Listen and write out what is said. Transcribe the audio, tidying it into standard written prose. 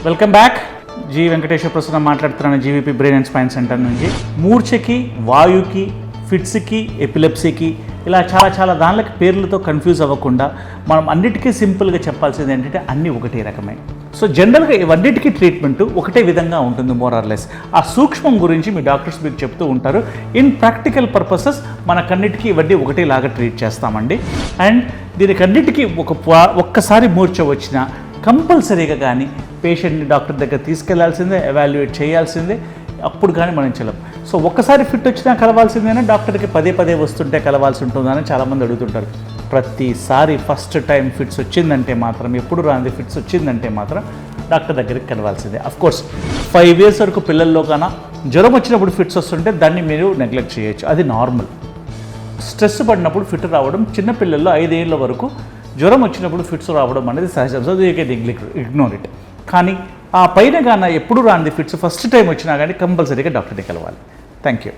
Welcome back. G Venkateswara Prasad మాట్లాడుతున్నాను GVP brain and spine centre నుంచి. మూర్ఛకి, వాయుకి, ఫిట్స్కి, ఎపిలెప్సీకి ఇలా చాలా దానిలకి పేర్లతో కన్ఫ్యూజ్ అవ్వకుండా మనం అన్నిటికీ సింపుల్గా చెప్పాల్సింది ఏంటంటే అన్నీ ఒకటే రకమే. సో జనరల్గా ఇవన్నిటికీ ట్రీట్మెంట్ ఒకటే విధంగా ఉంటుంది మోర్ ఆర్ లెస్. ఆ సూక్ష్మం గురించి మీ డాక్టర్స్ మీకు చెప్తూ ఉంటారు. ఇన్ ప్రాక్టికల్ పర్పసెస్ మనకన్నిటికీ ఇవన్నీ ఒకటేలాగా ట్రీట్ చేస్తామండి. అండ్ దీనికన్నిటికీ ఒక్కసారి మూర్ఛ వచ్చినా కంపల్సరీగా కానీ పేషెంట్ని డాక్టర్ దగ్గర తీసుకెళ్లాల్సిందే, ఎవాల్యుయేట్ చేయాల్సిందే. అప్పుడు కానీ మనం చెల్లం. సో ఒక్కసారి ఫిట్ వచ్చినా కలవాల్సిందేనా, డాక్టర్కి పదే వస్తుంటే కలవాల్సి ఉంటుందని చాలామంది అడుగుతుంటారు. ప్రతిసారి ఫస్ట్ టైం ఫిట్స్ వచ్చిందంటే మాత్రం, ఎప్పుడు రాంది ఫిట్స్ వచ్చిందంటే మాత్రం డాక్టర్ దగ్గరికి కలవాల్సిందే. అఫ్కోర్స్ 5 years వరకు పిల్లల్లో కన్నా జ్వరం వచ్చినప్పుడు ఫిట్స్ వస్తుంటే దాన్ని మీరు నెగ్లెక్ట్ చేయొచ్చు, అది నార్మల్. స్ట్రెస్ పడినప్పుడు ఫిట్ రావడం చిన్నపిల్లల్లో 5 ఏళ్ళ వరకు జ్వరం వచ్చినప్పుడు ఫిట్స్ రావడం అనేది సహజం. So you can ignore it. కానీ ఆ పైన కానీ ఎప్పుడు రాంది ఫిట్స్ ఫస్ట్ టైం వచ్చినా కానీ కంపల్సరీగా డాక్టర్ని కలవాలి. Thank you.